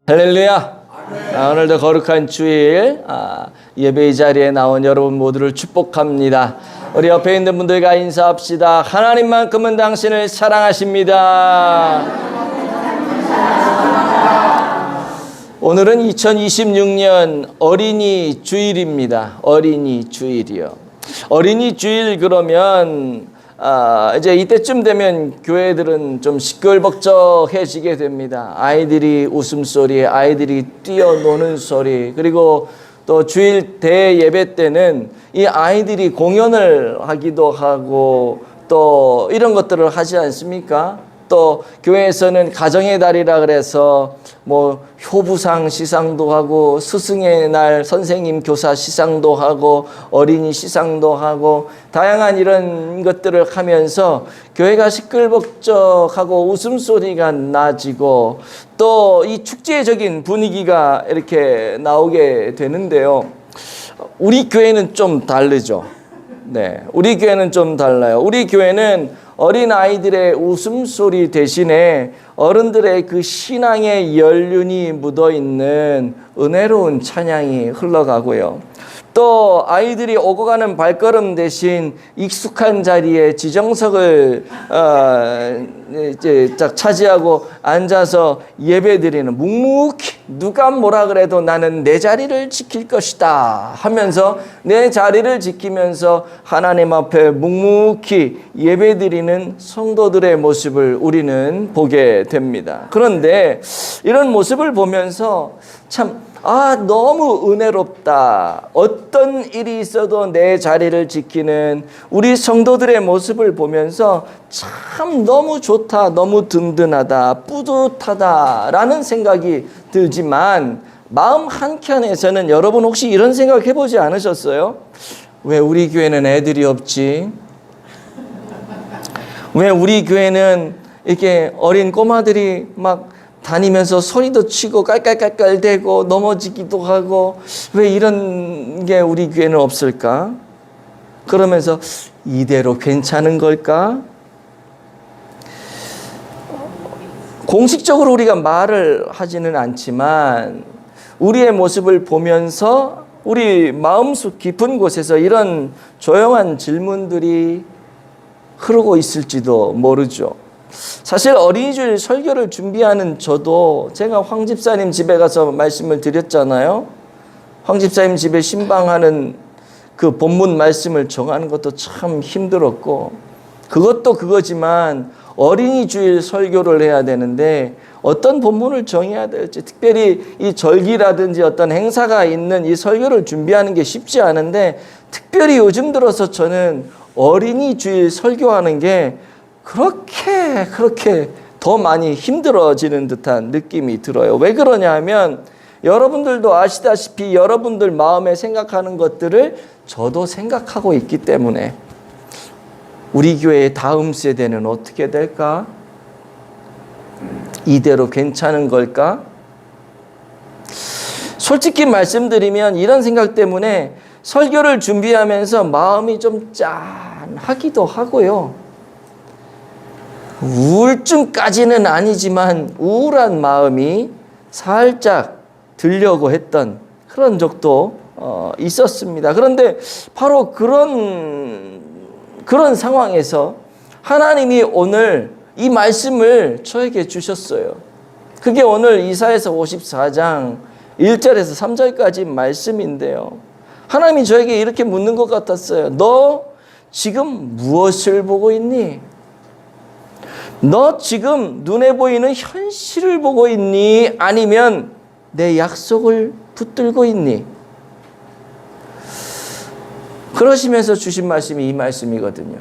할렐루야. 오늘도 거룩한 주일 예배의 자리에 나온 여러분 모두를 축복합니다. 우리 옆에 있는 분들과 인사합시다. 하나님만큼은 당신을 사랑하십니다. 오늘은 2026년 어린이 주일입니다. 어린이 주일이요. 어린이 주일 그러면 이제 이때쯤 되면 교회들은 좀 시끌벅적해지게 됩니다. 아이들이 웃음소리, 아이들이 뛰어노는 소리, 그리고 또 주일 대예배 때는 이 아이들이 공연을 하기도 하고 또 이런 것들을 하지 않습니까? 또 교회에서는 가정의 달이라 그래서 뭐 효부상 시상도 하고 스승의 날 선생님 교사 시상도 하고 어린이 시상도 하고 다양한 이런 것들을 하면서 교회가 시끌벅적하고 웃음소리가 나지고 또 이 축제적인 분위기가 이렇게 나오게 되는데요. 우리 교회는 좀 다르죠. 네, 우리 교회는 좀 달라요. 우리 교회는 어린 아이들의 웃음소리 대신에 어른들의 그 신앙의 연륜이 묻어있는 은혜로운 찬양이 흘러가고요. 또 아이들이 오고 가는 발걸음 대신 익숙한 자리에 지정석을 이제 딱 차지하고 앉아서 예배드리는, 묵묵히 누가 뭐라 그래도 나는 내 자리를 지킬 것이다 하면서 내 자리를 지키면서 하나님 앞에 묵묵히 예배드리는 성도들의 모습을 우리는 보게 됩니다. 그런데 이런 모습을 보면서 참 너무 은혜롭다. 어떤 일이 있어도 내 자리를 지키는 우리 성도들의 모습을 보면서 참 너무 좋다, 너무 든든하다, 뿌듯하다라는 생각이 들지만 마음 한켠에서는 여러분 혹시 이런 생각 해보지 않으셨어요? 왜 우리 교회는 애들이 없지? 왜 우리 교회는 이렇게 어린 꼬마들이 막 다니면서 소리도 치고 깔깔깔깔대고 넘어지기도 하고 왜 이런 게 우리 교회는 없을까? 그러면서 이대로 괜찮은 걸까? 공식적으로 우리가 말을 하지는 않지만 우리의 모습을 보면서 우리 마음속 깊은 곳에서 이런 조용한 질문들이 흐르고 있을지도 모르죠. 사실 어린이주일 설교를 준비하는 저도 제가 황 집사님 집에 가서 말씀을 드렸잖아요. 황 집사님 집에 신방하는 그 본문 말씀을 정하는 것도 참 힘들었고 그것도 그거지만 어린이주일 설교를 해야 되는데 어떤 본문을 정해야 될지 특별히 이 절기라든지 어떤 행사가 있는 이 설교를 준비하는 게 쉽지 않은데 특별히 요즘 들어서 저는 어린이주일 설교하는 게 그렇게 더 많이 힘들어지는 듯한 느낌이 들어요. 왜 그러냐 하면 여러분들도 아시다시피 여러분들 마음에 생각하는 것들을 저도 생각하고 있기 때문에 우리 교회의 다음 세대는 어떻게 될까? 이대로 괜찮은 걸까? 솔직히 말씀드리면 이런 생각 때문에 설교를 준비하면서 마음이 좀 짠하기도 하고요. 우울증까지는 아니지만 우울한 마음이 살짝 들려고 했던 그런 적도 있었습니다. 그런데 바로 그런 상황에서 하나님이 오늘 이 말씀을 저에게 주셨어요. 그게 오늘 이사야서 54장 1절에서 3절까지 말씀인데요. 하나님이 저에게 이렇게 묻는 것 같았어요. 너 지금 무엇을 보고 있니? 너 지금 눈에 보이는 현실을 보고 있니? 아니면 내 약속을 붙들고 있니? 그러시면서 주신 말씀이 이 말씀이거든요.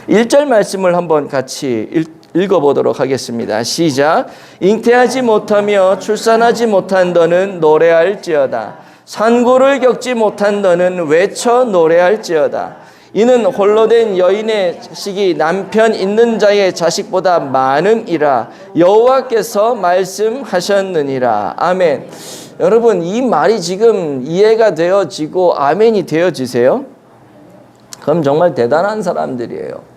1절 말씀을 한번 같이 읽어보도록 하겠습니다. 시작. 잉태하지 못하며 출산하지 못한 너는 노래할지어다. 산고를 겪지 못한 너는 외쳐 노래할지어다. 이는 홀로 된 여인의 자식이 남편 있는 자의 자식보다 많음이라 여호와께서 말씀하셨느니라. 아멘. 여러분 이 말이 지금 이해가 되어지고 아멘이 되어지세요? 그럼 정말 대단한 사람들이에요.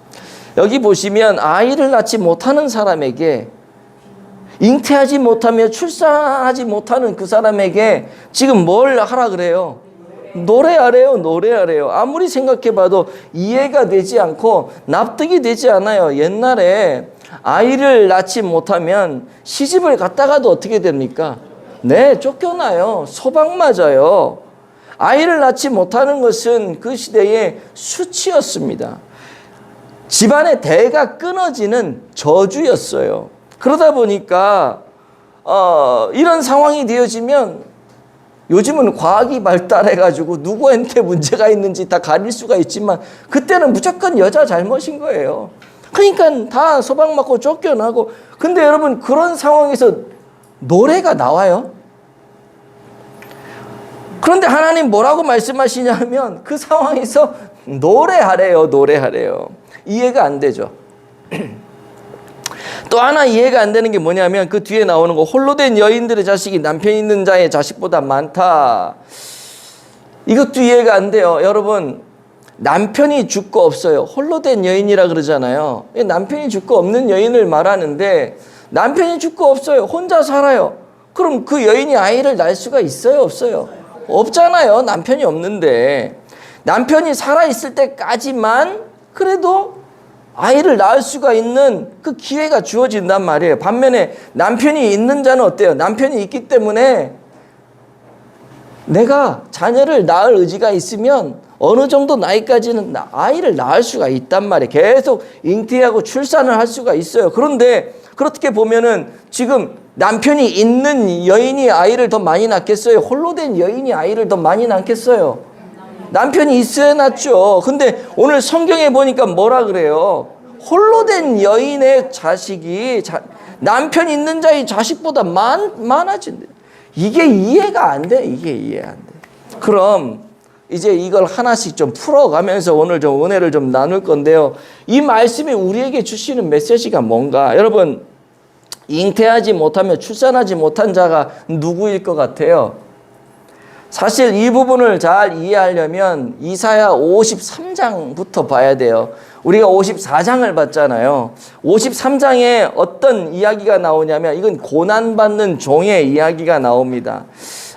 여기 보시면 아이를 낳지 못하는 사람에게 잉태하지 못하며 출산하지 못하는 그 사람에게 지금 뭘 하라 그래요? 노래하래요, 노래하래요. 아무리 생각해봐도 이해가 되지 않고 납득이 되지 않아요. 옛날에 아이를 낳지 못하면 시집을 갔다가도 어떻게 됩니까? 네, 쫓겨나요. 소방 맞아요. 아이를 낳지 못하는 것은 그 시대의 수치였습니다. 집안의 대가 끊어지는 저주였어요. 그러다 보니까 이런 상황이 되어지면 요즘은 과학이 발달해가지고 누구한테 문제가 있는지 다 가릴 수가 있지만 그때는 무조건 여자 잘못인 거예요. 그러니까 다 소방 맞고 쫓겨나고. 근데 여러분 그런 상황에서 노래가 나와요? 그런데 하나님 뭐라고 말씀하시냐면 그 상황에서 노래하래요, 노래하래요. 이해가 안 되죠. 또 하나 이해가 안 되는 게 뭐냐면 그 뒤에 나오는 거, 홀로 된 여인들의 자식이 남편 있는 자의 자식보다 많다. 이것도 이해가 안 돼요. 여러분, 남편이 죽고 없어요. 홀로 된 여인이라 그러잖아요. 남편이 죽고 없는 여인을 말하는데 남편이 죽고 없어요. 혼자 살아요. 그럼 그 여인이 아이를 낳을 수가 있어요, 없어요? 없잖아요. 남편이 없는데. 남편이 살아있을 때까지만 그래도 아이를 낳을 수가 있는 그 기회가 주어진단 말이에요. 반면에 남편이 있는 자는 어때요? 남편이 있기 때문에 내가 자녀를 낳을 의지가 있으면 어느 정도 나이까지는 아이를 낳을 수가 있단 말이에요. 계속 잉태하고 출산을 할 수가 있어요. 그런데 그렇게 보면은 지금 남편이 있는 여인이 아이를 더 많이 낳겠어요? 홀로 된 여인이 아이를 더 많이 낳겠어요? 남편이 있어야 낳죠. 근데 오늘 성경에 보니까 뭐라 그래요? 홀로 된 여인의 자식이 남편 있는 자의 자식보다 많아진대. 이게 이해가 안 돼. 이게 이해가 안 돼. 그럼 이제 이걸 하나씩 좀 풀어가면서 오늘 좀 은혜를 좀 나눌 건데요. 이 말씀이 우리에게 주시는 메시지가 뭔가? 여러분, 잉태하지 못하며 출산하지 못한 자가 누구일 것 같아요? 사실 이 부분을 잘 이해하려면 이사야 53장부터 봐야 돼요. 우리가 54장을 봤잖아요. 53장에 어떤 이야기가 나오냐면 이건 고난받는 종의 이야기가 나옵니다.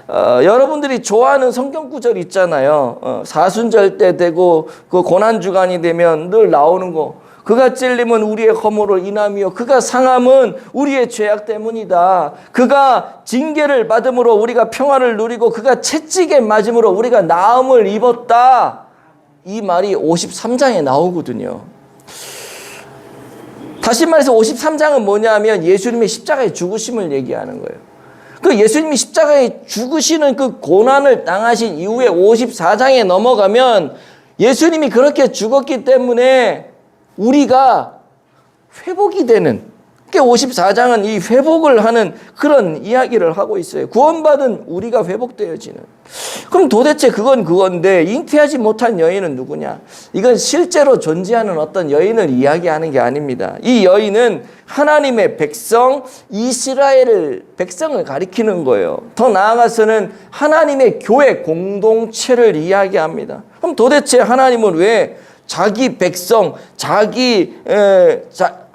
여러분들이 좋아하는 성경 구절 있잖아요. 사순절 때 되고 그 고난주간이 되면 늘 나오는 거. 그가 찔림은 우리의 허물을 인함이요 그가 상함은 우리의 죄악 때문이다. 그가 징계를 받음으로 우리가 평화를 누리고 그가 채찍에 맞음으로 우리가 나음을 입었다. 이 말이 53장에 나오거든요. 다시 말해서 53장은 뭐냐면 예수님의 십자가의 죽으심을 얘기하는 거예요. 그 예수님이 십자가에 죽으시는 그 고난을 당하신 이후에 54장에 넘어가면 예수님이 그렇게 죽었기 때문에 우리가 회복이 되는, 그러니까 54장은 이 회복을 하는 그런 이야기를 하고 있어요. 구원받은 우리가 회복되어지는. 그럼 도대체 그건 그건데 잉태하지 못한 여인은 누구냐? 이건 실제로 존재하는 어떤 여인을 이야기하는 게 아닙니다. 이 여인은 하나님의 백성, 이스라엘 백성을 가리키는 거예요. 더 나아가서는 하나님의 교회 공동체를 이야기합니다. 그럼 도대체 하나님은 왜 자기 백성,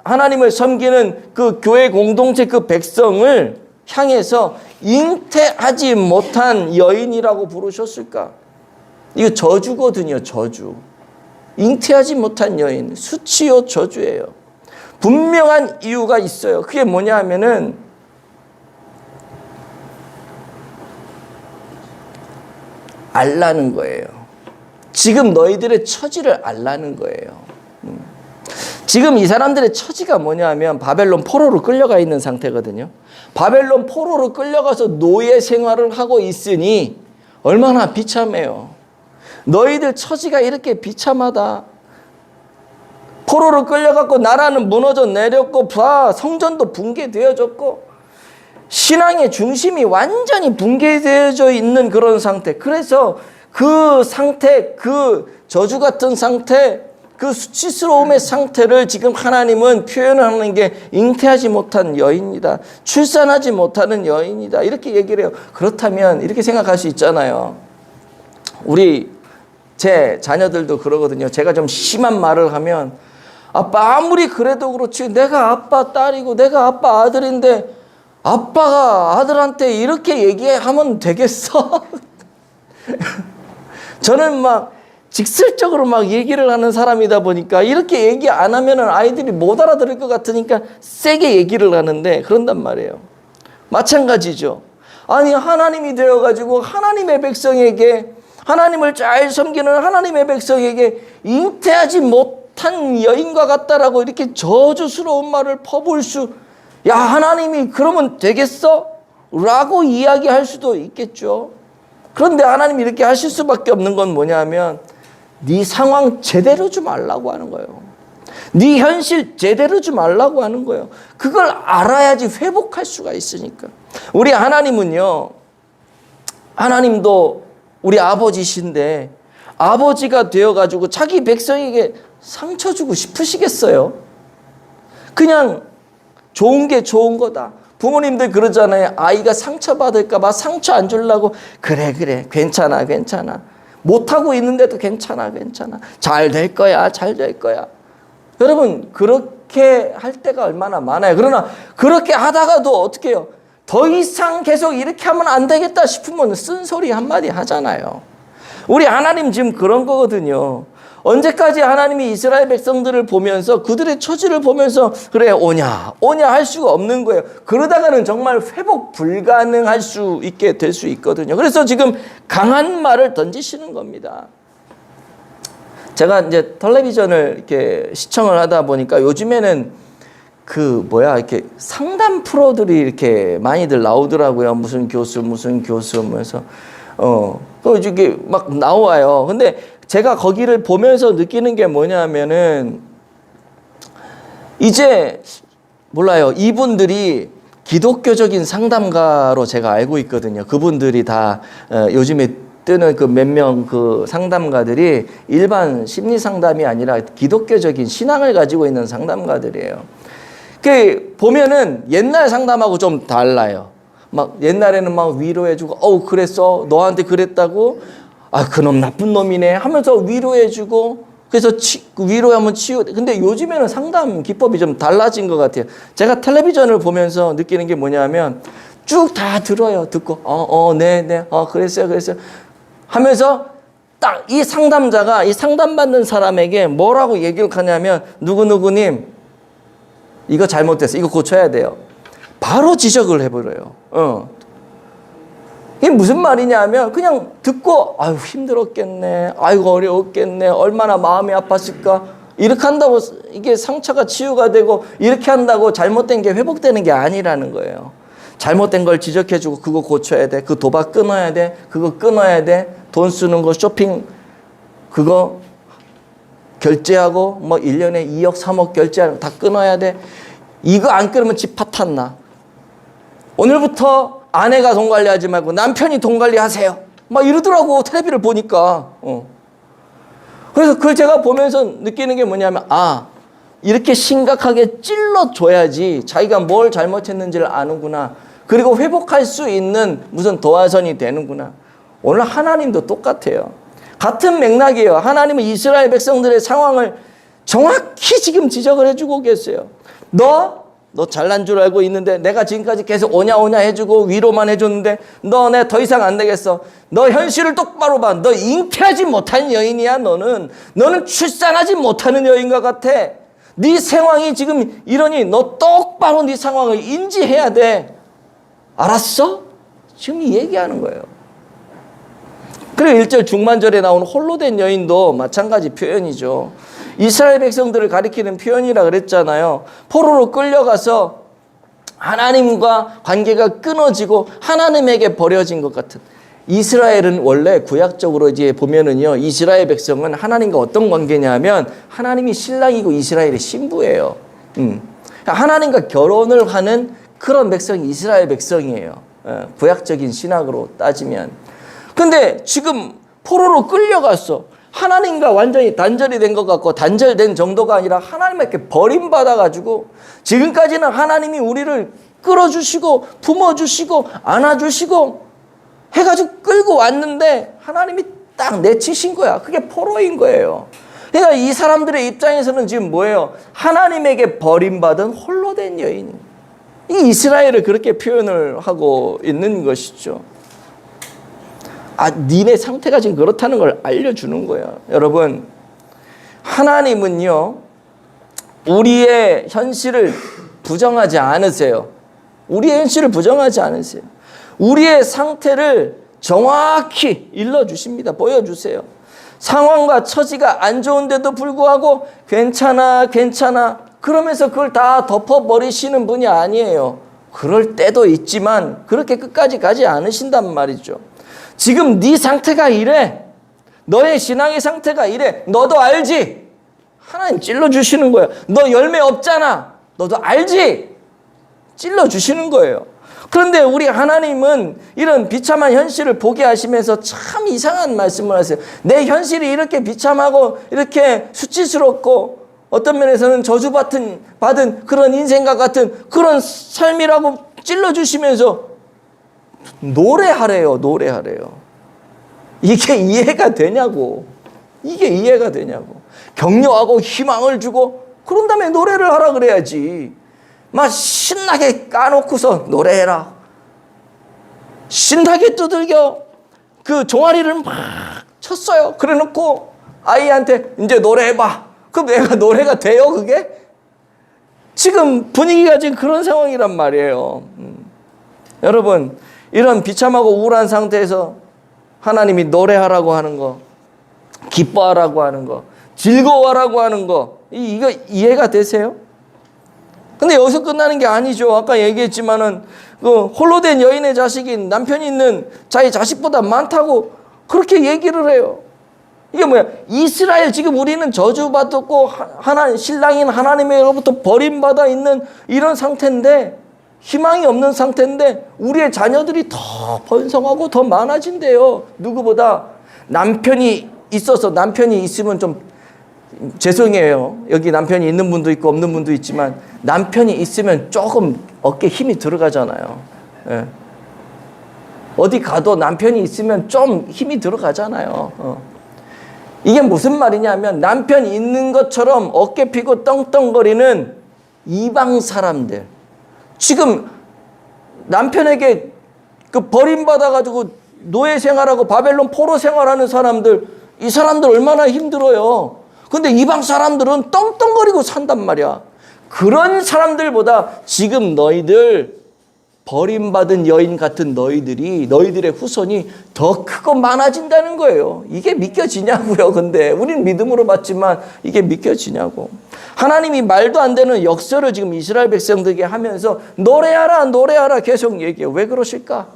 하나님을 섬기는 그 교회 공동체 그 백성을 향해서 잉태하지 못한 여인이라고 부르셨을까? 이거 저주거든요, 저주. 잉태하지 못한 여인, 수치요, 저주예요. 분명한 이유가 있어요. 그게 뭐냐 하면은 알라는 거예요. 지금 너희들의 처지를 알라는 거예요. 지금 이 사람들의 처지가 뭐냐 하면 바벨론 포로로 끌려가 있는 상태거든요. 바벨론 포로로 끌려가서 노예 생활을 하고 있으니 얼마나 비참해요. 너희들 처지가 이렇게 비참하다. 포로로 끌려갔고 나라는 무너져 내렸고 성전도 붕괴되어졌고 신앙의 중심이 완전히 붕괴되어져 있는 그런 상태. 그래서 그 상태, 그 저주 같은 상태, 그 수치스러움의 상태를 지금 하나님은 표현하는 게 잉태하지 못한 여인이다. 출산하지 못하는 여인이다. 이렇게 얘기를 해요. 그렇다면 이렇게 생각할 수 있잖아요. 제 자녀들도 그러거든요. 제가 좀 심한 말을 하면 아빠 아무리 그래도 그렇지 내가 아빠 딸이고 내가 아빠 아들인데 아빠가 아들한테 이렇게 얘기하면 되겠어? 저는 막 직설적으로 막 얘기를 하는 사람이다 보니까 이렇게 얘기 안 하면은 아이들이 못 알아들을 것 같으니까 세게 얘기를 하는데 그런단 말이에요. 마찬가지죠. 아니, 하나님이 되어가지고 하나님의 백성에게, 하나님을 잘 섬기는 하나님의 백성에게 잉태하지 못한 여인과 같다라고 이렇게 저주스러운 말을 퍼부을 수, 야, 하나님이 그러면 되겠어? 라고 이야기할 수도 있겠죠. 그런데 하나님이 이렇게 하실 수밖에 없는 건 뭐냐면 네 상황 제대로 좀 알라고 하는 거예요. 네 현실 제대로 좀 알라고 하는 거예요. 그걸 알아야지 회복할 수가 있으니까. 우리 하나님은요, 하나님도 우리 아버지신데 아버지가 되어가지고 자기 백성에게 상처 주고 싶으시겠어요? 그냥 좋은 게 좋은 거다. 부모님들 그러잖아요. 아이가 상처받을까 봐 상처 안 주려고, 그래 괜찮아 못하고 있는데도 괜찮아 잘 될 거야. 여러분, 그렇게 할 때가 얼마나 많아요. 그러나 그렇게 하다가도 어떻게 해요? 더 이상 계속 이렇게 하면 안 되겠다 싶으면 쓴소리 한마디 하잖아요. 우리 하나님 지금 그런 거거든요. 언제까지 하나님이 이스라엘 백성들을 보면서 그들의 처지를 보면서 그래 오냐 할 수가 없는 거예요. 그러다가는 정말 회복 불가능할 수 있게 될 수 있거든요. 그래서 지금 강한 말을 던지시는 겁니다. 제가 이제 텔레비전을 이렇게 시청을 하다 보니까 요즘에는 이렇게 상담 프로들이 이렇게 많이들 나오더라고요. 무슨 교수 하면서 이게 막 나와요. 근데 제가 거기를 보면서 느끼는 게 뭐냐면은 이제 몰라요. 이분들이 기독교적인 상담가로 제가 알고 있거든요. 그분들이 다 요즘에 뜨는 그 몇 명 그 상담가들이 일반 심리 상담이 아니라 기독교적인 신앙을 가지고 있는 상담가들이에요. 그 보면은 옛날 상담하고 좀 달라요. 막 옛날에는 막 위로해주고, 그랬어, 너한테 그랬다고, 그놈 나쁜 놈이네 하면서 위로해주고, 그래서 위로하면 근데 요즘에는 상담 기법이 좀 달라진 것 같아요. 제가 텔레비전을 보면서 느끼는 게 뭐냐면 쭉 다 들어요. 듣고 네, 그랬어요 하면서 딱 이 상담자가 이 상담받는 사람에게 뭐라고 얘기를 하냐면, 누구님 이거 잘못됐어, 이거 고쳐야 돼요. 바로 지적을 해버려요. 이게 무슨 말이냐 하면 그냥 듣고 아유 힘들었겠네, 아이고 어려웠겠네, 얼마나 마음이 아팠을까, 이렇게 한다고 이게 상처가 치유가 되고 이렇게 한다고 잘못된 게 회복되는 게 아니라는 거예요. 잘못된 걸 지적해주고 그거 고쳐야 돼, 그 도박 끊어야 돼, 그거 끊어야 돼, 돈 쓰는 거 쇼핑 그거 결제하고 뭐 1년에 2억 3억 결제하는 거 다 끊어야 돼, 이거 안 끊으면 집 파탄 나, 오늘부터 아내가 돈 관리하지 말고 남편이 돈 관리하세요, 막 이러더라고, 텔레비를 보니까. 그래서 그걸 제가 보면서 느끼는 게 뭐냐면, 이렇게 심각하게 찔러줘야지 자기가 뭘 잘못했는지를 아는구나, 그리고 회복할 수 있는 무슨 도화선이 되는구나. 오늘 하나님도 똑같아요. 같은 맥락이에요. 하나님은 이스라엘 백성들의 상황을 정확히 지금 지적을 해주고 계세요. 너 잘난 줄 알고 있는데 내가 지금까지 계속 오냐 해주고 위로만 해줬는데 너 내 더 이상 안 되겠어. 너 현실을 똑바로 봐. 너 잉태하지 못한 여인이야. 너는 출산하지 못하는 여인과 같아. 네 상황이 지금 이러니 너 똑바로 네 상황을 인지해야 돼. 알았어? 지금 얘기하는 거예요. 그리고 1절 중반절에 나오는 홀로 된 여인도 마찬가지 표현이죠. 이스라엘 백성들을 가리키는 표현이라 그랬잖아요. 포로로 끌려가서 하나님과 관계가 끊어지고 하나님에게 버려진 것 같은. 이스라엘은 원래 구약적으로 이제 보면은요, 이스라엘 백성은 하나님과 어떤 관계냐면 하나님이 신랑이고 이스라엘이 신부예요. 하나님과 결혼을 하는 그런 백성이 이스라엘 백성이에요. 구약적인 신학으로 따지면. 근데 지금 포로로 끌려갔어. 하나님과 완전히 단절이 된 것 같고, 단절된 정도가 아니라 하나님께 버림받아가지고 지금까지는 하나님이 우리를 끌어주시고 품어주시고 안아주시고 해가지고 끌고 왔는데 하나님이 딱 내치신 거야. 그게 포로인 거예요. 그러니까 이 사람들의 입장에서는 지금 뭐예요? 하나님에게 버림받은 홀로 된 여인. 이 이스라엘을 그렇게 표현을 하고 있는 것이죠. 니네 상태가 지금 그렇다는 걸 알려주는 거예요. 여러분, 하나님은요, 우리의 현실을 부정하지 않으세요. 우리의 현실을 부정하지 않으세요. 우리의 상태를 정확히 일러주십니다. 보여주세요. 상황과 처지가 안 좋은데도 불구하고 괜찮아, 괜찮아. 그러면서 그걸 다 덮어버리시는 분이 아니에요. 그럴 때도 있지만 그렇게 끝까지 가지 않으신단 말이죠. 지금 네 상태가 이래. 너의 신앙의 상태가 이래. 너도 알지? 하나님 찔러주시는 거예요. 너 열매 없잖아. 너도 알지? 찔러주시는 거예요. 그런데 우리 하나님은 이런 비참한 현실을 보게 하시면서 참 이상한 말씀을 하세요. 내 현실이 이렇게 비참하고 이렇게 수치스럽고 어떤 면에서는 저주받은 그런 인생과 같은 그런 삶이라고 찔러주시면서 노래하래요. 노래하래요. 이게 이해가 되냐고. 이게 이해가 되냐고. 격려하고 희망을 주고 그런 다음에 노래를 하라 그래야지. 막 신나게 까놓고서 노래해라. 신나게 두들겨. 그 종아리를 막 쳤어요. 그래 놓고 아이한테 이제 노래해봐. 그럼 애가 노래가 돼요 그게? 지금 분위기가 지금 그런 상황이란 말이에요. 여러분, 이런 비참하고 우울한 상태에서 하나님이 노래하라고 하는 거, 기뻐하라고 하는 거, 즐거워하라고 하는 거, 이거 이해가 되세요? 근데 여기서 끝나는 게 아니죠. 아까 얘기했지만은 그 홀로 된 여인의 자식인 남편이 있는 자기 자식보다 많다고 그렇게 얘기를 해요. 이게 뭐야? 이스라엘 지금 우리는 저주받았고 신랑인 하나님으로부터 버림받아 있는 이런 상태인데 희망이 없는 상태인데 우리의 자녀들이 더 번성하고 더 많아진대요. 누구보다 남편이 있으면 좀 죄송해요. 여기 남편이 있는 분도 있고 없는 분도 있지만 남편이 있으면 조금 어깨에 힘이 들어가잖아요. 예. 어디 가도 남편이 있으면 좀 힘이 들어가잖아요. 이게 무슨 말이냐면 남편이 있는 것처럼 어깨 피고 떵떵거리는 이방 사람들. 지금 남편에게 그 버림받아가지고 노예 생활하고 바벨론 포로 생활하는 사람들, 이 사람들 얼마나 힘들어요. 근데 이방 사람들은 떵떵거리고 산단 말이야. 그런 사람들보다 지금 너희들 버림받은 여인 같은 너희들의 후손이 더 크고 많아진다는 거예요. 이게 믿겨지냐고요. 근데 우리는 믿음으로 봤지만 이게 믿겨지냐고. 하나님이 말도 안 되는 역설을 지금 이스라엘 백성들에게 하면서 노래하라 노래하라 계속 얘기해요. 왜 그러실까?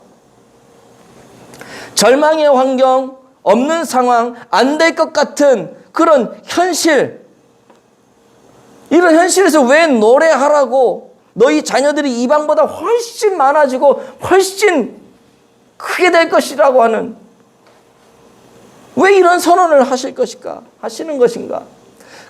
절망의 환경, 없는 상황, 안 될 것 같은 그런 현실, 이런 현실에서 왜 노래하라고, 너희 자녀들이 이방보다 훨씬 많아지고 훨씬 크게 될 것이라고 하는, 왜 이런 선언을 하시는 것인가?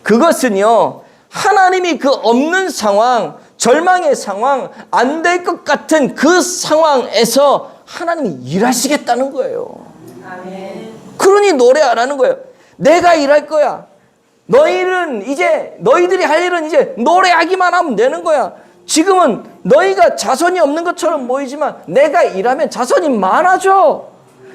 그것은요, 하나님이 그 없는 상황, 절망의 상황, 안 될 것 같은 그 상황에서 하나님이 일하시겠다는 거예요. 아멘. 그러니 노래 안 하는 거예요. 내가 일할 거야. 너희들이 할 일은 이제 노래하기만 하면 되는 거야. 지금은 너희가 자손이 없는 것처럼 보이지만 내가 일하면 자손이 많아져.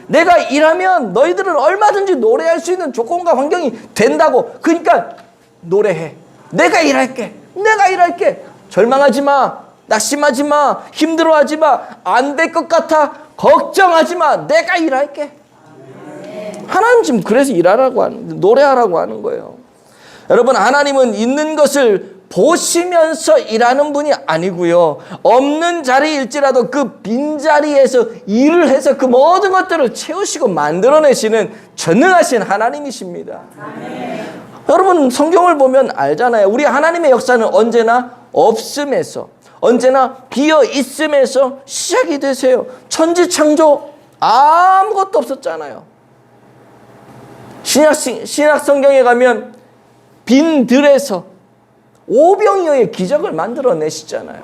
내가 일하면 너희들은 얼마든지 노래할 수 있는 조건과 환경이 된다고. 그러니까 노래해. 내가 일할게. 절망하지 마. 낙심하지 마. 힘들어하지 마. 안 될 것 같아. 걱정하지 마. 내가 일할게. 하나님 지금 그래서 노래하라고 하는 거예요. 여러분, 하나님은 있는 것을 보시면서 일하는 분이 아니고요. 없는 자리일지라도 그 빈자리에서 일을 해서 그 모든 것들을 채우시고 만들어내시는 전능하신 하나님이십니다. 아멘. 여러분, 성경을 보면 알잖아요. 우리 하나님의 역사는 언제나 없음에서, 언제나 비어 있음에서 시작이 되세요. 천지창조 아무것도 없었잖아요. 신약 성경에 가면 빈 들에서 오병이어의 기적을 만들어내시잖아요.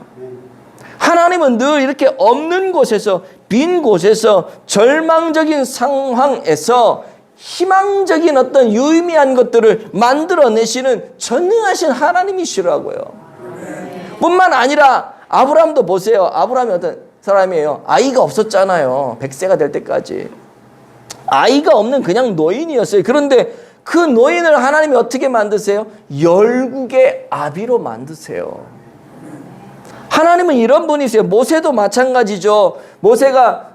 하나님은 늘 이렇게 없는 곳에서, 빈 곳에서, 절망적인 상황에서 희망적인 어떤 유의미한 것들을 만들어내시는 전능하신 하나님이시라고요. 뿐만 아니라 아브라함도 보세요. 아브라함이 어떤 사람이에요? 아이가 없었잖아요. 100세가 될 때까지. 아이가 없는 그냥 노인이었어요. 그런데 그 노인을 하나님이 어떻게 만드세요? 열국의 아비로 만드세요. 하나님은 이런 분이세요. 모세도 마찬가지죠. 모세가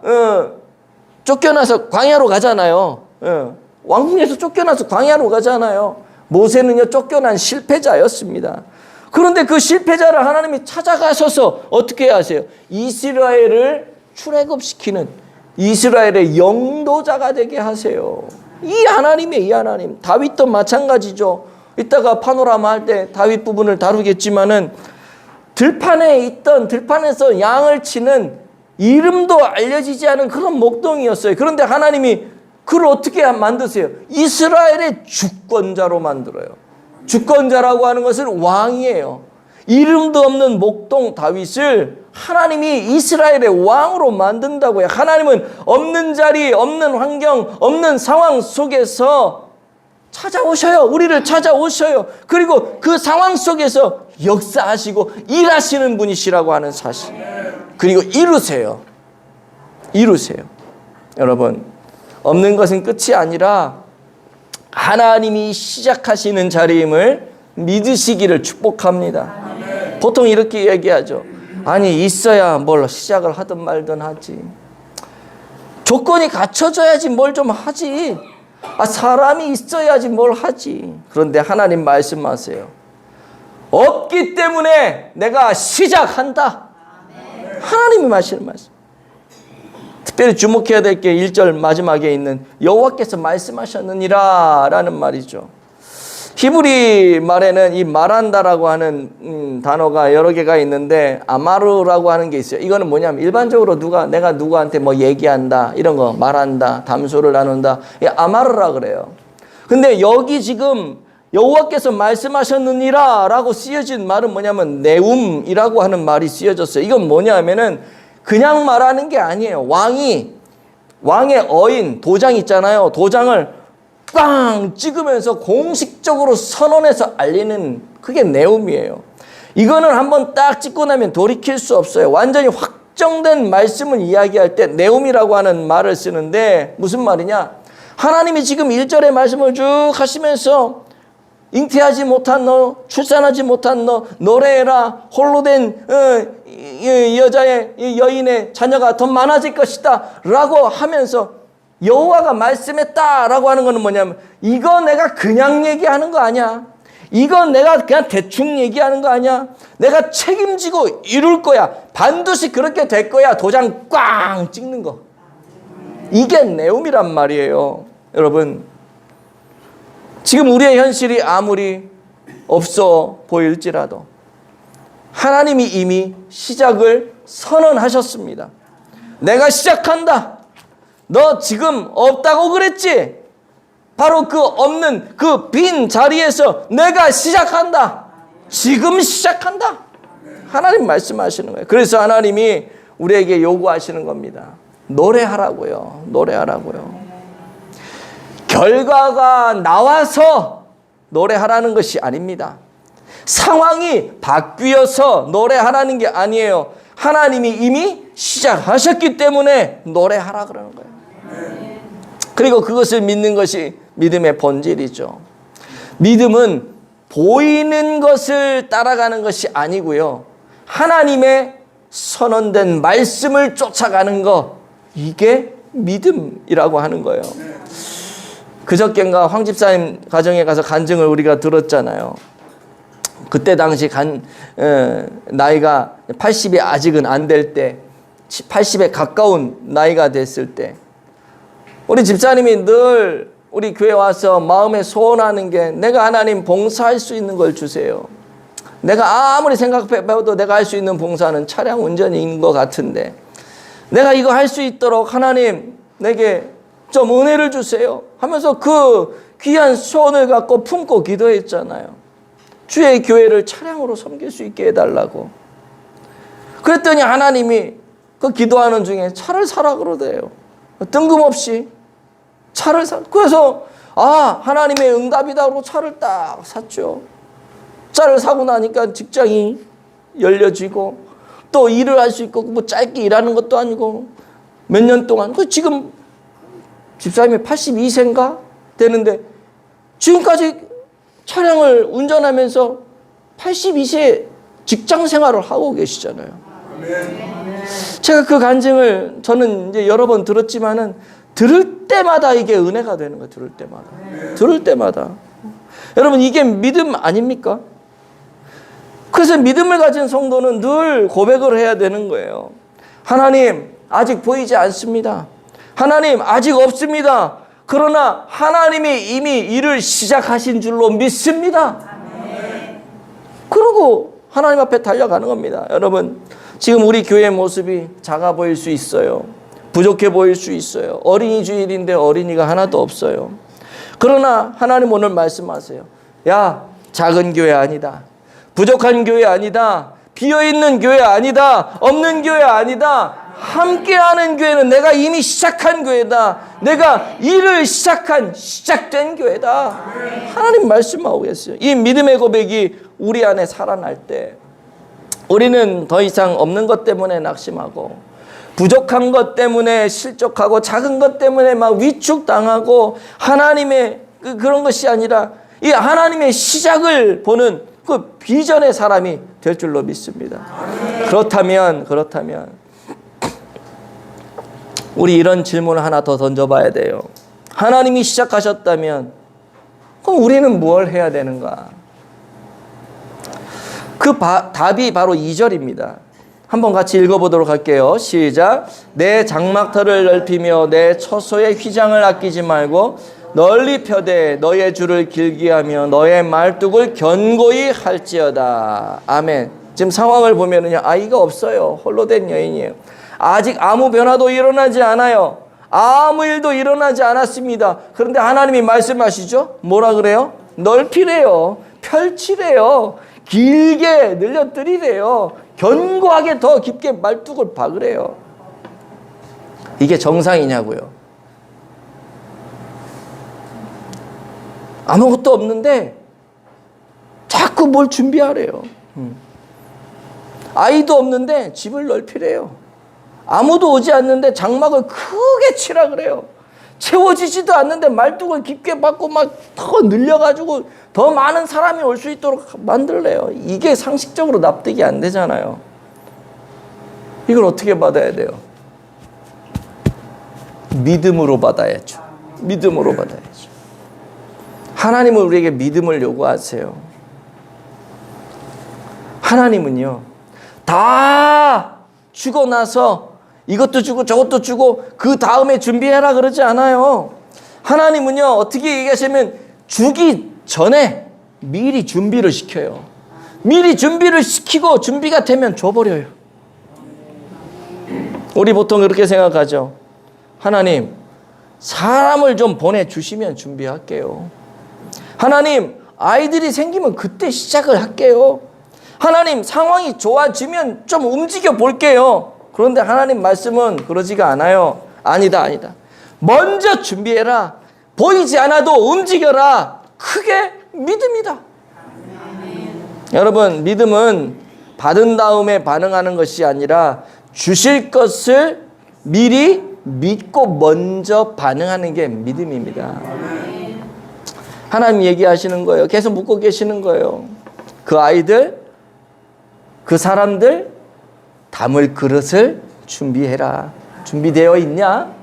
쫓겨나서 광야로 가잖아요. 왕궁에서 쫓겨나서 광야로 가잖아요. 모세는요, 쫓겨난 실패자였습니다. 그런데 그 실패자를 하나님이 찾아가셔서 어떻게 하세요? 이스라엘을 출애굽시키는 이스라엘의 영도자가 되게 하세요. 이 하나님의 이 하나님. 다윗도 마찬가지죠. 이따가 파노라마 할 때 다윗 부분을 다루겠지만은 들판에서 양을 치는 이름도 알려지지 않은 그런 목동이었어요. 그런데 하나님이 그를 어떻게 만드세요? 이스라엘의 주권자로 만들어요. 주권자라고 하는 것은 왕이에요. 이름도 없는 목동 다윗을 하나님이 이스라엘의 왕으로 만든다고요. 하나님은 없는 자리, 없는 환경, 없는 상황 속에서 찾아오셔요. 우리를 찾아오셔요. 그리고 그 상황 속에서 역사하시고 일하시는 분이시라고 하는 사실. 그리고 이루세요. 여러분, 없는 것은 끝이 아니라 하나님이 시작하시는 자리임을 믿으시기를 축복합니다. 보통 이렇게 얘기하죠. 아니, 있어야 뭘 시작을 하든 말든 하지. 조건이 갖춰져야지 뭘 좀 하지. 사람이 있어야지 뭘 하지. 그런데 하나님 말씀하세요. 없기 때문에 내가 시작한다. 하나님이 하시는 말씀. 특별히 주목해야 될 게 1절 마지막에 있는 여호와께서 말씀하셨느니라 라는 말이죠. 히브리 말에는 이 말한다라고 하는 단어가 여러 개가 있는데 아마르라고 하는 게 있어요. 이거는 뭐냐면 일반적으로 내가 누구한테 뭐 얘기한다 이런 거 말한다 담소를 나눈다 아마르라 그래요. 근데 여기 지금 여호와께서 말씀하셨느니라 라고 쓰여진 말은 뭐냐면 네움이라고 하는 말이 쓰여졌어요. 이건 뭐냐면은 그냥 말하는 게 아니에요. 왕의 어인 도장 있잖아요. 도장을 꽝 찍으면서 공식적으로 선언해서 알리는 그게 네움이에요. 이거는 한번 딱 찍고 나면 돌이킬 수 없어요. 완전히 확정된 말씀을 이야기할 때 네움이라고 하는 말을 쓰는데 무슨 말이냐? 하나님이 지금 1절의 말씀을 쭉 하시면서 잉태하지 못한 너, 출산하지 못한 너, 노래해라. 홀로 된 여인의 자녀가 더 많아질 것이다 라고 하면서 여호와가 말씀했다라고 하는 것은 뭐냐면 이거 내가 그냥 얘기하는 거 아니야. 이거 내가 그냥 대충 얘기하는 거 아니야. 내가 책임지고 이룰 거야. 반드시 그렇게 될 거야. 도장 꽝 찍는 거. 이게 네움이란 말이에요. 여러분, 지금 우리의 현실이 아무리 없어 보일지라도 하나님이 이미 시작을 선언하셨습니다. 내가 시작한다. 너 지금 없다고 그랬지? 바로 그 없는 그 빈 자리에서 내가 시작한다. 지금 시작한다. 하나님 말씀하시는 거예요. 그래서 하나님이 우리에게 요구하시는 겁니다. 노래하라고요. 결과가 나와서 노래하라는 것이 아닙니다. 상황이 바뀌어서 노래하라는 게 아니에요. 하나님이 이미 시작하셨기 때문에 노래하라 그러는 거예요. 그리고 그것을 믿는 것이 믿음의 본질이죠. 믿음은 보이는 것을 따라가는 것이 아니고요. 하나님의 선언된 말씀을 쫓아가는 것, 이게 믿음이라고 하는 거예요. 그저껜가 황 집사님 가정에 가서 간증을 우리가 들었잖아요. 그때 당시 나이가 80이 아직은 안 될 때, 80에 가까운 나이가 됐을 때 우리 집사님이 늘 우리 교회 와서 마음에 소원하는 게 내가 하나님 봉사할 수 있는 걸 주세요. 내가 아무리 생각해봐도 내가 할 수 있는 봉사는 차량 운전인 것 같은데 내가 이거 할 수 있도록 하나님 내게 좀 은혜를 주세요 하면서 그 귀한 소원을 갖고 품고 기도했잖아요. 주의 교회를 차량으로 섬길 수 있게 해달라고. 그랬더니 하나님이 그 기도하는 중에 차를 사라 그러대요. 뜬금없이 차를 사. 그래서 하나님의 응답이다 그러고 차를 딱 샀죠. 차를 사고 나니까 직장이 열려지고 또 일을 할 수 있고 뭐 짧게 일하는 것도 아니고 몇 년 동안 지금 집사님이 82세인가 되는데 지금까지 차량을 운전하면서 82세 직장 생활을 하고 계시잖아요. 제가 그 간증을 저는 이제 여러 번 들었지만은 들을 때마다 이게 은혜가 되는 거예요. 들을 때마다. 여러분 이게 믿음 아닙니까? 그래서 믿음을 가진 성도는 늘 고백을 해야 되는 거예요. 하나님 아직 보이지 않습니다. 하나님 아직 없습니다. 그러나 하나님이 이미 일을 시작하신 줄로 믿습니다. 그러고 하나님 앞에 달려가는 겁니다. 여러분 지금 우리 교회의 모습이 작아 보일 수 있어요. 부족해 보일 수 있어요. 어린이 주일인데 어린이가 하나도 없어요. 그러나 하나님 오늘 말씀하세요. 야, 작은 교회 아니다. 부족한 교회 아니다. 비어있는 교회 아니다. 없는 교회 아니다. 함께하는 교회는 내가 이미 시작한 교회다. 내가 일을 시작된 교회다. 하나님 말씀하고 계세요. 이 믿음의 고백이 우리 안에 살아날 때 우리는 더 이상 없는 것 때문에 낙심하고 부족한 것 때문에 실족하고 작은 것 때문에 막 위축당하고 하나님의 그런 것이 아니라 이 하나님의 시작을 보는 그 비전의 사람이 될 줄로 믿습니다. 그렇다면 우리 이런 질문을 하나 더 던져봐야 돼요. 하나님이 시작하셨다면 그럼 우리는 뭘 해야 되는가? 그 답이 바로 2절입니다. 한번 같이 읽어보도록 할게요. 시작. 내 장막터를 넓히며 내 처소의 휘장을 아끼지 말고 널리 펴되 너의 줄을 길게 하며 너의 말뚝을 견고히 할지어다. 아멘. 지금 상황을 보면은요, 아이가 없어요. 홀로 된 여인이에요. 아직 아무 변화도 일어나지 않아요. 아무 일도 일어나지 않았습니다. 그런데 하나님이 말씀하시죠? 뭐라 그래요? 넓히래요. 펼치래요. 길게 늘려뜨리래요. 견고하게 더 깊게 말뚝을 박으래요. 이게 정상이냐고요. 아무것도 없는데 자꾸 뭘 준비하래요. 아이도 없는데 집을 넓히래요. 아무도 오지 않는데 장막을 크게 치라 그래요. 채워지지도 않는데 말뚝을 깊게 박고 막 더 늘려가지고 더 많은 사람이 올 수 있도록 만들래요. 이게 상식적으로 납득이 안 되잖아요. 이걸 어떻게 받아야 돼요? 믿음으로 받아야죠. 믿음으로 받아야죠. 하나님은 우리에게 믿음을 요구하세요. 하나님은요, 다 주고 나서 이것도 주고 저것도 주고 그 다음에 준비해라 그러지 않아요. 하나님은요, 어떻게 얘기하시면 주기 전에 미리 준비를 시켜요. 미리 준비를 시키고 준비가 되면 줘버려요. 우리 보통 그렇게 생각하죠. 하나님, 사람을 좀 보내주시면 준비할게요. 하나님, 아이들이 생기면 그때 시작을 할게요. 하나님, 상황이 좋아지면 좀 움직여 볼게요. 그런데 하나님 말씀은 그러지가 않아요. 아니다. 먼저 준비해라. 보이지 않아도 움직여라. 그게 믿음이다. 여러분, 믿음은 받은 다음에 반응하는 것이 아니라 주실 것을 미리 믿고 먼저 반응하는 게 믿음입니다. 하나님 얘기하시는 거예요. 계속 묻고 계시는 거예요. 그 아이들, 그 사람들 담을 그릇을 준비해라. 준비되어 있냐?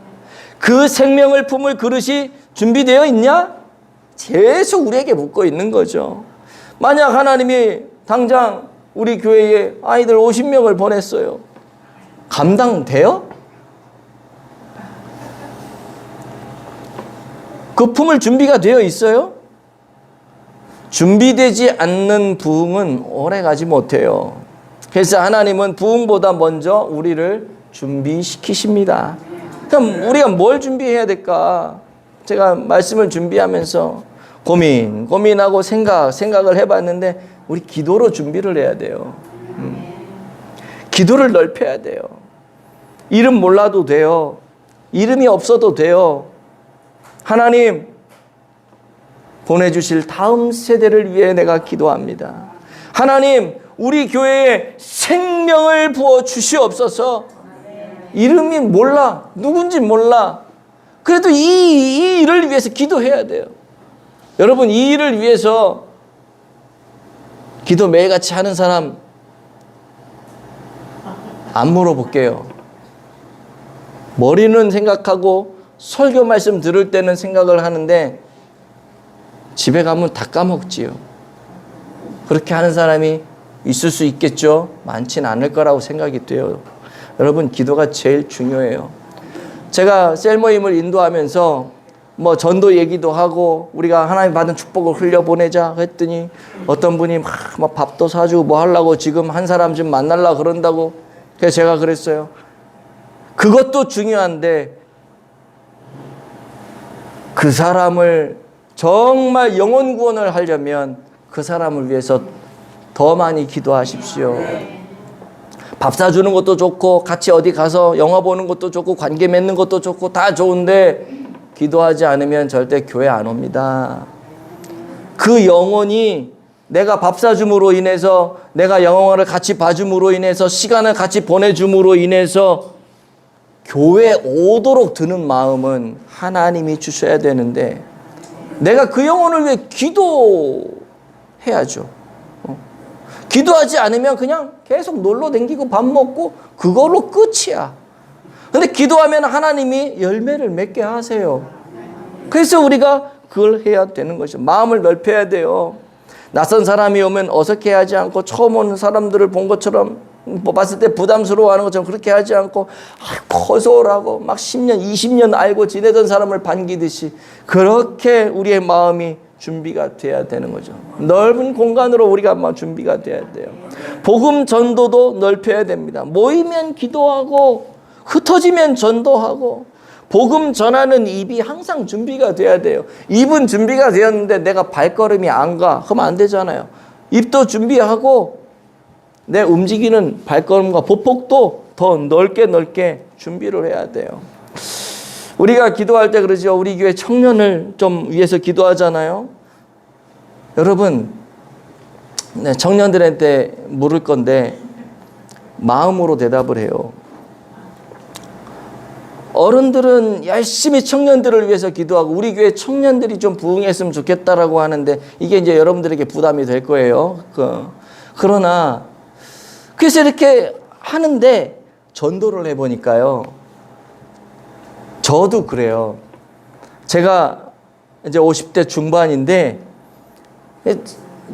그 생명을 품을 그릇이 준비되어 있냐? 계속 우리에게 묻고 있는 거죠. 만약 하나님이 당장 우리 교회에 아이들 50명을 보냈어요. 감당돼요? 그 품을 준비가 되어 있어요? 준비되지 않는 부흥은 오래 가지 못해요. 그래서 하나님은 부흥보다 먼저 우리를 준비시키십니다. 그럼 우리가 뭘 준비해야 될까? 제가 말씀을 준비하면서 고민하고 생각을 해봤는데 우리 기도로 준비를 해야 돼요. 기도를 넓혀야 돼요. 이름 몰라도 돼요. 이름이 없어도 돼요. 하나님, 보내주실 다음 세대를 위해 내가 기도합니다. 하나님, 우리 교회에 생명을 부어 주시옵소서. 이름이 몰라. 누군지 몰라. 그래도 이 일을 위해서 기도해야 돼요. 여러분, 이 일을 위해서 기도 매일같이 하는 사람 안 물어볼게요. 머리는 생각하고 설교 말씀 들을 때는 생각을 하는데 집에 가면 다 까먹지요. 그렇게 하는 사람이 있을 수 있겠죠. 많지는 않을 거라고 생각이 돼요. 여러분, 기도가 제일 중요해요. 제가 셀 모임을 인도하면서 뭐 전도 얘기도 하고 우리가 하나님 받은 축복을 흘려보내자 했더니 어떤 분이 막 밥도 사주고 뭐 하려고 지금 한 사람 좀 만나려고 그런다고. 그래서 제가 그랬어요. 그것도 중요한데 그 사람을 정말 영혼 구원을 하려면 그 사람을 위해서 더 많이 기도하십시오. 밥 사주는 것도 좋고 같이 어디 가서 영화 보는 것도 좋고 관계 맺는 것도 좋고 다 좋은데 기도하지 않으면 절대 교회 안 옵니다. 그 영혼이 내가 밥 사줌으로 인해서 내가 영화를 같이 봐줌으로 인해서 시간을 같이 보내줌으로 인해서 교회 오도록 드는 마음은 하나님이 주셔야 되는데 내가 그 영혼을 위해 기도해야죠. 기도하지 않으면 그냥 계속 놀러 댕기고 밥 먹고 그걸로 끝이야. 근데 기도하면 하나님이 열매를 맺게 하세요. 그래서 우리가 그걸 해야 되는 것이죠. 마음을 넓혀야 돼요. 낯선 사람이 오면 어색해하지 않고 처음 오는 사람들을 본 것처럼 봤을 때 부담스러워하는 것처럼 그렇게 하지 않고 어서 오라고 막 10년 20년 알고 지내던 사람을 반기듯이 그렇게 우리의 마음이 준비가 돼야 되는 거죠. 넓은 공간으로 우리가 막 준비가 돼야 돼요. 복음 전도도 넓혀야 됩니다. 모이면 기도하고 흩어지면 전도하고 복음 전하는 입이 항상 준비가 돼야 돼요. 입은 준비가 되었는데 내가 발걸음이 안 가. 그러면 안 되잖아요. 입도 준비하고 내 움직이는 발걸음과 보폭도 더 넓게 준비를 해야 돼요. 우리가 기도할 때 그러죠. 우리 교회 청년을 좀 위해서 기도하잖아요. 여러분, 청년들한테 물을 건데 마음으로 대답을 해요. 어른들은 열심히 청년들을 위해서 기도하고 우리 교회 청년들이 좀 부흥했으면 좋겠다라고 하는데 이게 이제 여러분들에게 부담이 될 거예요. 그러나 그래서 이렇게 하는데 전도를 해보니까요. 저도 그래요. 제가 이제 50대 중반인데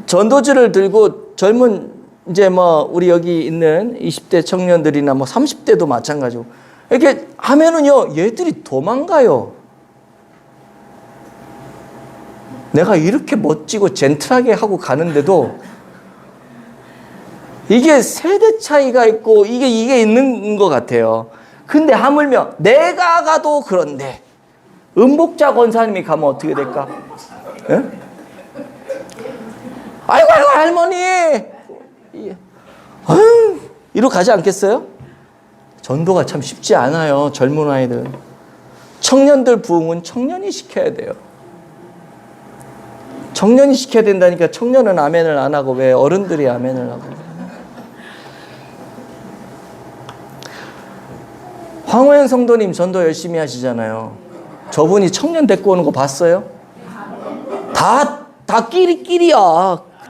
전도지를 들고 젊은 이제 뭐 우리 여기 있는 20대 청년들이나 뭐 30대도 마찬가지고 이렇게 하면은요 얘들이 도망가요. 내가 이렇게 멋지고 젠틀하게 하고 가는데도 이게 세대 차이가 있고 이게 있는 것 같아요. 근데 하물며 내가 가도 그런데 은복자 권사님이 가면 어떻게 될까? 예? 아이고 할머니 이러고 가지 않겠어요? 전도가 참 쉽지 않아요. 젊은 아이들. 청년들 부흥은 청년이 시켜야 돼요. 청년이 시켜야 된다니까 청년은 아멘을 안 하고 왜 어른들이 아멘을 하고. 황호연 성도님 전도 열심히 하시잖아요. 저분이 청년 데리고 오는 거 봤어요? 다 끼리끼리야.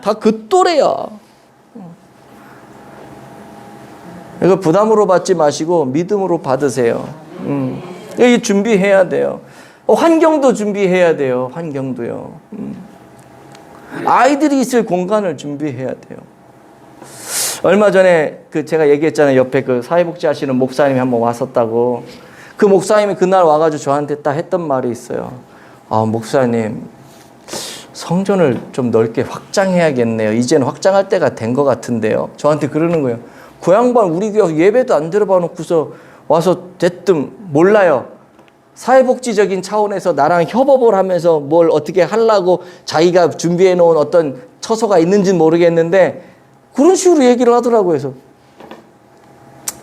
다 그 또래야. 이거 부담으로 받지 마시고 믿음으로 받으세요. 이 준비해야 돼요. 환경도 준비해야 돼요. 환경도요. 아이들이 있을 공간을 준비해야 돼요. 얼마 전에 제가 얘기했잖아요. 옆에 사회복지 하시는 목사님이 한번 왔었다고. 그 목사님이 그날 와가지고 저한테 딱 했던 말이 있어요. 목사님, 성전을 좀 넓게 확장해야겠네요. 이제는 확장할 때가 된 것 같은데요. 저한테 그러는 거예요. 그 양반 우리 교회 예배도 안 들어봐 놓고서 와서 됐든 몰라요. 사회복지적인 차원에서 나랑 협업을 하면서 뭘 어떻게 하려고 자기가 준비해 놓은 어떤 처소가 있는지는 모르겠는데 그런 식으로 얘기를 하더라고요. 그래서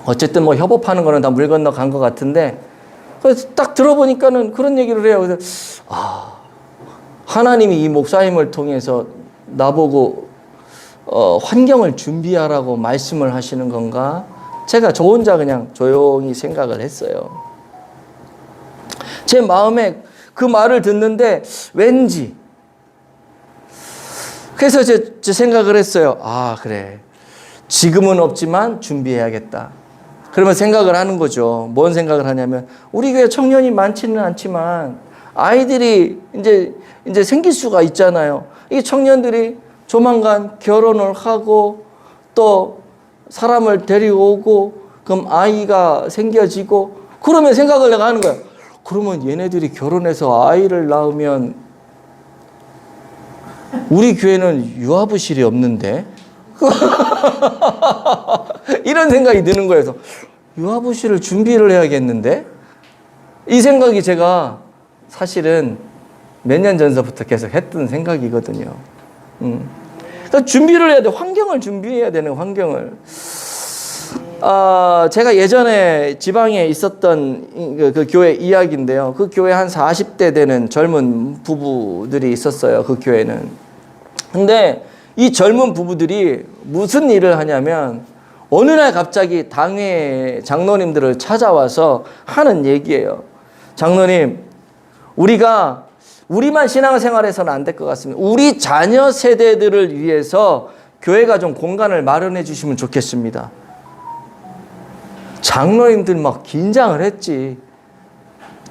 어쨌든 뭐 협업하는 거는 다 물 건너 간 것 같은데 그래서 딱 들어보니까는 그런 얘기를 해요. 그래서 하나님이 이 목사님을 통해서 나보고 환경을 준비하라고 말씀을 하시는 건가? 제가 저 혼자 그냥 조용히 생각을 했어요. 제 마음에 그 말을 듣는데 왠지, 그래서 제 생각을 했어요. 아, 그래. 지금은 없지만 준비해야겠다. 그러면 생각을 하는 거죠. 뭔 생각을 하냐면, 우리 교회 청년이 많지는 않지만 아이들이 이제 생길 수가 있잖아요. 이 청년들이 조만간 결혼을 하고 또 사람을 데리고 오고 그럼 아이가 생겨지고, 그러면 생각을 내가 하는 거야. 그러면 얘네들이 결혼해서 아이를 낳으면 우리 교회는 유아부실이 없는데? 이런 생각이 드는 거예요. 유아부실을 준비를 해야겠는데? 이 생각이 제가 사실은 몇 년 전서부터 계속 했던 생각이거든요. 그러니까 준비를 해야 돼. 환경을 준비해야 되는 환경을. 제가 예전에 지방에 있었던 그 교회 이야기인데요. 그 교회 한 40대 되는 젊은 부부들이 있었어요. 그 교회는. 근데 이 젊은 부부들이 무슨 일을 하냐면 어느 날 갑자기 당회 장로님들을 찾아와서 하는 얘기예요. 장로님, 우리만 신앙생활해서는 안 될 것 같습니다. 우리 자녀 세대들을 위해서 교회가 좀 공간을 마련해 주시면 좋겠습니다. 장로님들 막 긴장을 했지.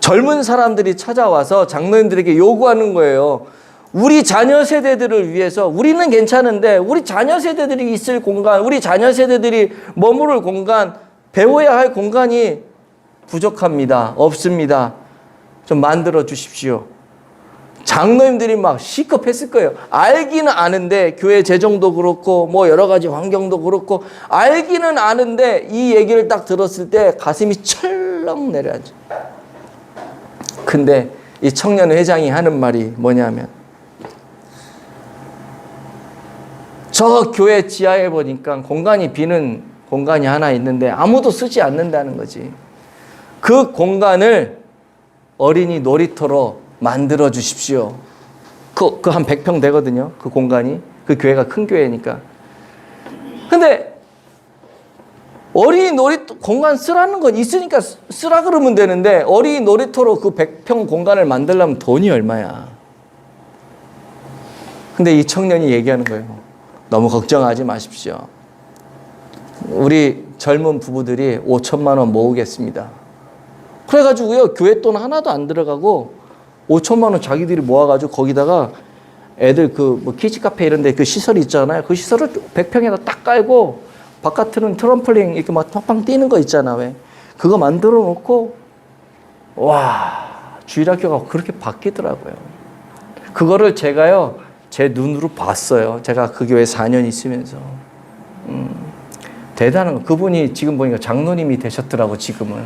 젊은 사람들이 찾아와서 장로님들에게 요구하는 거예요. 우리 자녀 세대들을 위해서, 우리는 괜찮은데 우리 자녀 세대들이 있을 공간, 우리 자녀 세대들이 머무를 공간, 배워야 할 공간이 부족합니다. 없습니다. 좀 만들어 주십시오. 장로님들이 막 시급했을 거예요. 알기는 아는데, 교회 재정도 그렇고 뭐 여러 가지 환경도 그렇고 알기는 아는데 이 얘기를 딱 들었을 때 가슴이 철렁 내려앉아. 근데 이 청년회장이 하는 말이 뭐냐면, 저 교회 지하에 보니까 공간이 비는 공간이 하나 있는데 아무도 쓰지 않는다는 거지. 그 공간을 어린이 놀이터로 만들어 주십시오. 그 한 100평 되거든요. 그 공간이. 그 교회가 큰 교회니까. 근데 어린이 놀이터 공간 쓰라는 건 있으니까 쓰라 그러면 되는데, 어린이 놀이터로 그 100평 공간을 만들려면 돈이 얼마야. 근데 이 청년이 얘기하는 거예요. 너무 걱정하지 마십시오. 우리 젊은 부부들이 5천만 원 모으겠습니다. 그래가지고요, 교회 돈 하나도 안 들어가고 5천만 원 자기들이 모아가지고 거기다가 애들 뭐 키즈 카페 이런 데 그 시설이 있잖아요. 그 시설을 100평에다 딱 깔고 바깥으로는 트럼플링 이렇게 막 팡팡 뛰는 거 있잖아. 왜? 그거 만들어 놓고, 와, 주일학교가 그렇게 바뀌더라고요. 그거를 제가요, 제 눈으로 봤어요. 제가 그 교회 4년 있으면서. 대단한 거. 그분이 지금 보니까 장로님이 되셨더라고, 지금은.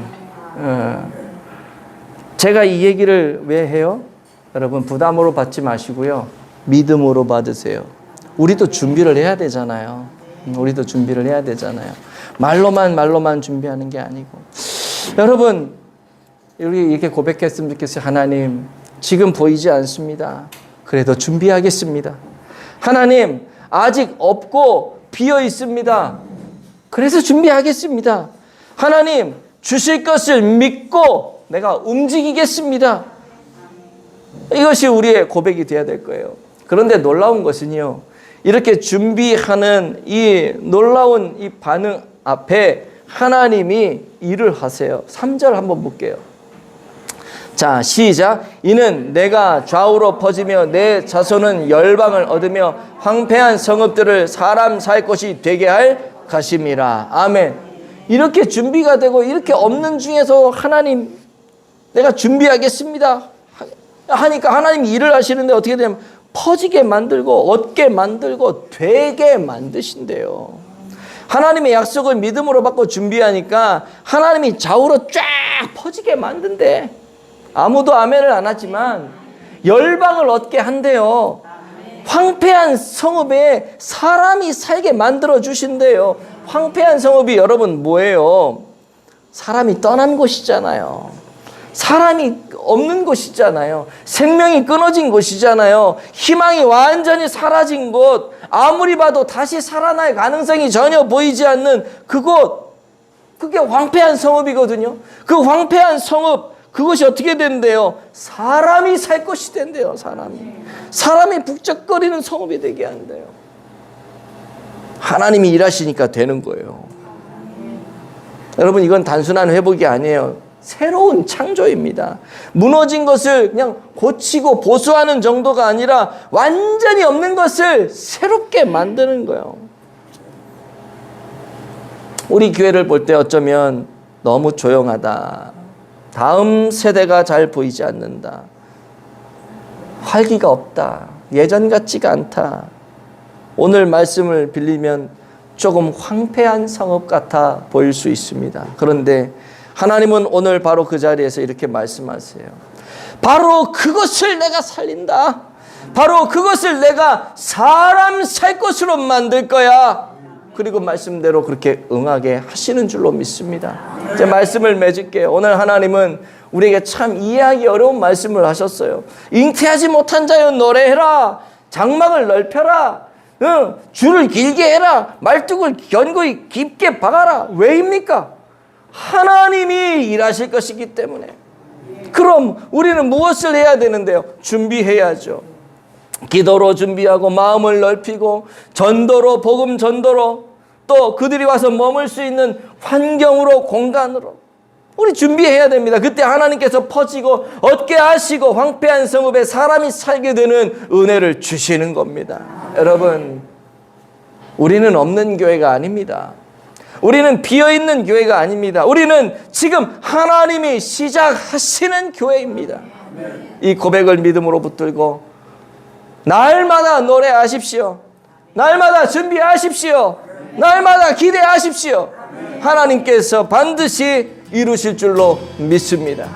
제가 이 얘기를 왜 해요? 여러분, 부담으로 받지 마시고요. 믿음으로 받으세요. 우리도 준비를 해야 되잖아요. 우리도 준비를 해야 되잖아요. 말로만 준비하는 게 아니고. 여러분, 우리 이렇게 고백했으면 좋겠어요. 하나님, 지금 보이지 않습니다. 그래도 준비하겠습니다. 하나님, 아직 없고 비어 있습니다. 그래서 준비하겠습니다. 하나님, 주실 것을 믿고 내가 움직이겠습니다. 이것이 우리의 고백이 되어야 될 거예요. 그런데 놀라운 것은요, 이렇게 준비하는 이 놀라운 이 반응 앞에 하나님이 일을 하세요. 3절 한번 볼게요. 자, 시작. 이는 내가 좌우로 퍼지며 내 자손은 열방을 얻으며 황폐한 성읍들을 사람 살 곳이 되게 할 것임이라. 아멘. 이렇게 준비가 되고 이렇게 없는 중에서 하나님, 내가 준비하겠습니다 하니까 하나님이 일을 하시는데 어떻게 되냐면 퍼지게 만들고 얻게 만들고 되게 만드신대요. 하나님의 약속을 믿음으로 받고 준비하니까 하나님이 좌우로 쫙 퍼지게 만든대. 아무도 아멘을 안 하지만 열방을 얻게 한대요. 황폐한 성읍에 사람이 살게 만들어 주신대요. 황폐한 성읍이 여러분 뭐예요? 사람이 떠난 곳이잖아요. 사람이 없는 곳이잖아요. 생명이 끊어진 곳이잖아요. 희망이 완전히 사라진 곳, 아무리 봐도 다시 살아날 가능성이 전혀 보이지 않는 그곳, 그게 황폐한 성읍이거든요. 그 황폐한 성읍, 그것이 어떻게 된대요? 사람이 살 곳이 된대요. 사람이 북적거리는 성읍이 되게 한대요. 하나님이 일하시니까 되는 거예요. 여러분, 이건 단순한 회복이 아니에요. 새로운 창조입니다. 무너진 것을 그냥 고치고 보수하는 정도가 아니라 완전히 없는 것을 새롭게 만드는 거예요. 우리 교회를 볼 때 어쩌면 너무 조용하다. 다음 세대가 잘 보이지 않는다. 활기가 없다. 예전 같지가 않다. 오늘 말씀을 빌리면 조금 황폐한 성읍 같아 보일 수 있습니다. 그런데 하나님은 오늘 바로 그 자리에서 이렇게 말씀하세요. 바로 그것을 내가 살린다. 바로 그것을 내가 사람 살 것으로 만들 거야. 그리고 말씀대로 그렇게 응하게 하시는 줄로 믿습니다. 이제 말씀을 맺을게요. 오늘 하나님은 우리에게 참 이해하기 어려운 말씀을 하셨어요. 잉태하지 못한 자여 노래해라. 장막을 넓혀라. 줄을 길게 해라. 말뚝을 견고히 깊게 박아라. 왜입니까? 하나님이 일하실 것이기 때문에. 그럼 우리는 무엇을 해야 되는데요? 준비해야죠. 기도로 준비하고 마음을 넓히고 전도로, 복음 전도로, 또 그들이 와서 머물 수 있는 환경으로, 공간으로 우리 준비해야 됩니다. 그때 하나님께서 퍼지고 얻게 하시고 황폐한 성읍에 사람이 살게 되는 은혜를 주시는 겁니다. 여러분, 우리는 없는 교회가 아닙니다. 우리는 비어있는 교회가 아닙니다. 우리는 지금 하나님이 시작하시는 교회입니다. 이 고백을 믿음으로 붙들고 날마다 노래하십시오. 날마다 준비하십시오. 날마다 기대하십시오. 하나님께서 반드시 이루실 줄로 믿습니다.